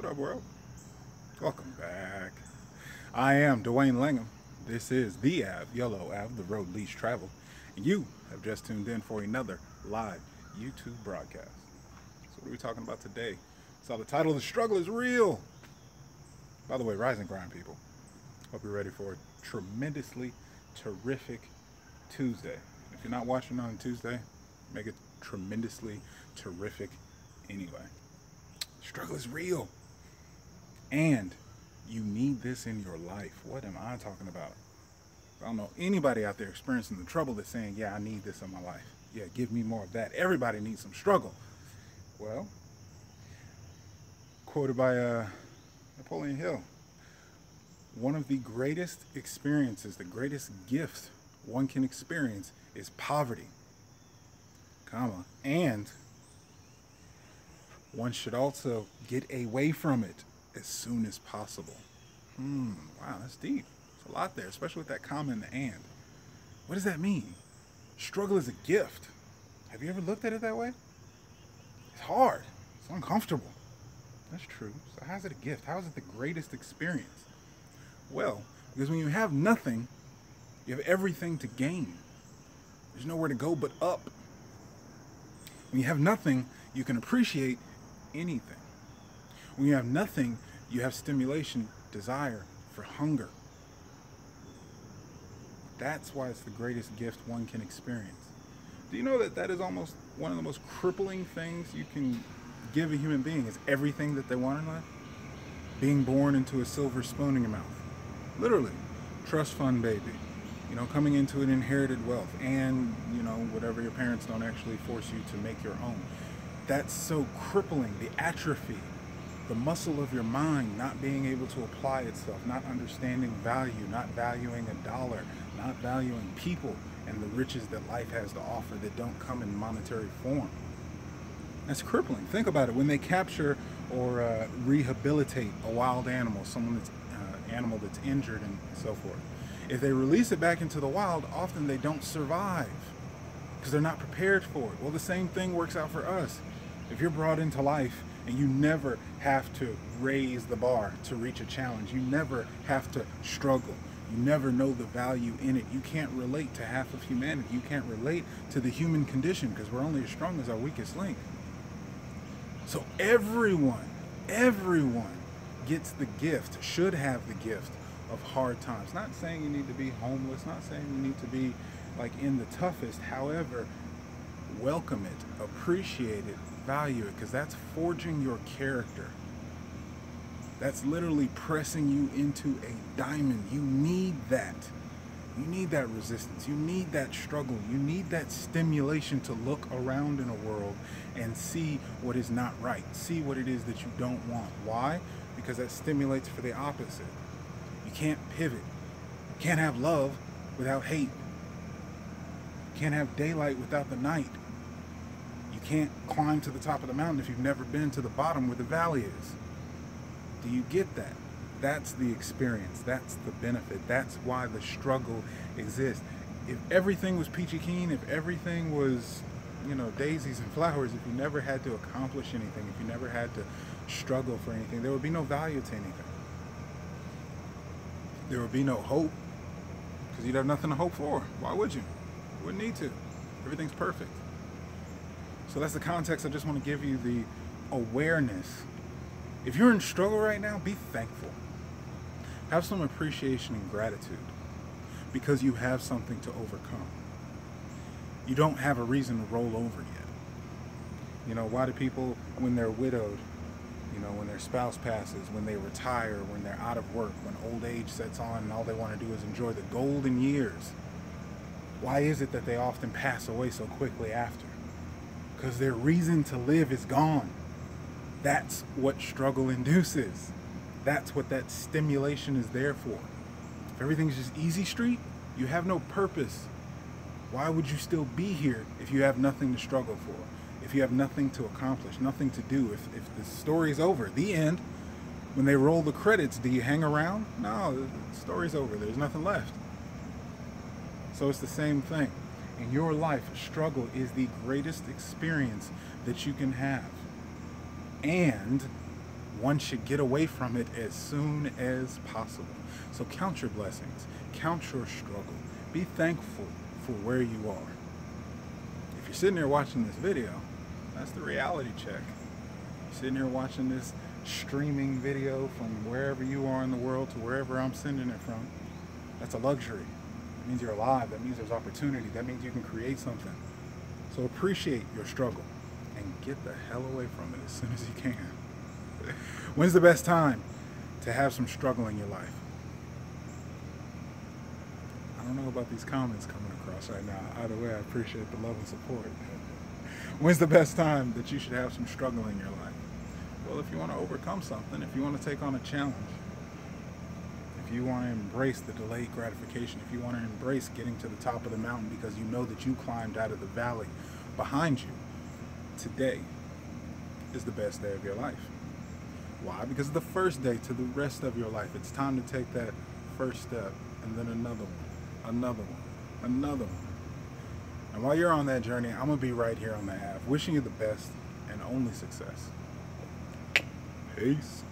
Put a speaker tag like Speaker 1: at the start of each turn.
Speaker 1: up, world? Welcome back. I am Dwayne Langham. This is the Ave, Yolo Ave, the road least traveled, and you have just tuned in for another live YouTube broadcast. So what are we talking about today? So the title, The Struggle is Real. By the way, rise and grind, people. Hope you're ready for a tremendously terrific Tuesday. If you're not watching on Tuesday, make it tremendously terrific anyway. Struggle is real. And you need this in your life. What am I talking about? I don't know anybody out there experiencing the trouble that's saying, yeah, I need this in my life. Yeah, give me more of that. Everybody needs some struggle. Well, quoted by Napoleon Hill, one of the greatest experiences, the greatest gift one can experience is poverty, comma, and one should also get away from it as soon as possible. Wow, that's deep. There's a lot there, especially with that comma and the and. What does that mean? Struggle is a gift. Have you ever looked at it that way? It's hard. It's uncomfortable. That's true. So how's it a gift? How is it the greatest experience? Well, because when you have nothing, you have everything to gain. There's nowhere to go but up. When you have nothing, you can appreciate anything. When you have nothing, you have stimulation, desire for hunger. That's why it's the greatest gift one can experience. Do you know that that is almost one of the most crippling things you can give a human being is everything that they want in life? Being born into a silver spoon in your mouth. Literally. Trust fund baby. You know, coming into an inherited wealth and, you know, whatever your parents don't actually force you to make your own. That's so crippling. The atrophy, the muscle of your mind not being able to apply itself, not understanding value, not valuing a dollar, not valuing people and the riches that life has to offer that don't come in monetary form. That's crippling. Think about it. When they capture or rehabilitate a wild animal, animal that's injured and so forth, if they release it back into the wild, often they don't survive because they're not prepared for it. Well, the same thing works out for us. If you're brought into life and you never have to raise the bar to reach a challenge, you never have to struggle, you never know the value in it, you can't relate to half of humanity, you can't relate to the human condition because we're only as strong as our weakest link. So everyone gets the gift, should have the gift of hard times. Not saying you need to be homeless, not saying you need to be like in the toughest. However, welcome it, appreciate it, value it, because that's forging your character. That's literally pressing you into a diamond. You need that. You need that resistance. You need that struggle. You need that stimulation to look around in a world and see what is not right. See what it is that you don't want. Why? Because that stimulates for the opposite. You can't pivot. You can't have love without hate. You can't have daylight without the night. You can't climb to the top of the mountain if you've never been to the bottom where the valley is. Do you get that? That's the experience. That's the benefit. That's why the struggle exists. If everything was peachy keen, if everything was, you know, daisies and flowers, if you never had to accomplish anything, if you never had to struggle for anything, there would be no value to anything. There would be no hope because you'd have nothing to hope for. Why would you? You wouldn't need to. Everything's perfect. So that's the context. I just want to give you the awareness. If you're in struggle right now, be thankful. Have some appreciation and gratitude because you have something to overcome. You don't have a reason to roll over yet. You know, why do people, when they're widowed, you know, when their spouse passes, when they retire, when they're out of work, when old age sets on and all they want to do is enjoy the golden years, why is it that they often pass away so quickly after? Because their reason to live is gone. That's what struggle induces. That's what that stimulation is there for. If everything's just easy street, you have no purpose. Why would you still be here if you have nothing to struggle for? If you have nothing to accomplish, nothing to do? If the story's over, the end, when they roll the credits, do you hang around? No, the story's over. There's nothing left. So it's the same thing. In your life, struggle is the greatest experience that you can have. And one should get away from it as soon as possible. So count your blessings, count your struggle, be thankful for where you are. If you're sitting there watching this video, that's the reality check. You're sitting here watching this streaming video from wherever you are in the world to wherever I'm sending it from. That's a luxury. That means you're alive. That means there's opportunity. That means you can create something. So appreciate your struggle and get the hell away from it as soon as you can. When's the best time to have some struggle in your life? I don't know about these comments coming across right now. Either way, I appreciate the love and support. When's the best time that you should have some struggle in your life? Well, if you want to overcome something, if you want to take on a challenge, if you want to embrace the delayed gratification, if you want to embrace getting to the top of the mountain because you know that you climbed out of the valley behind you, today is the best day of your life. Why? Because the first day to the rest of your life, it's time to take that first step, and then another one, another one, another one. And while you're on that journey, I'm going to be right here on the Ave, wishing you the best and only success. Peace.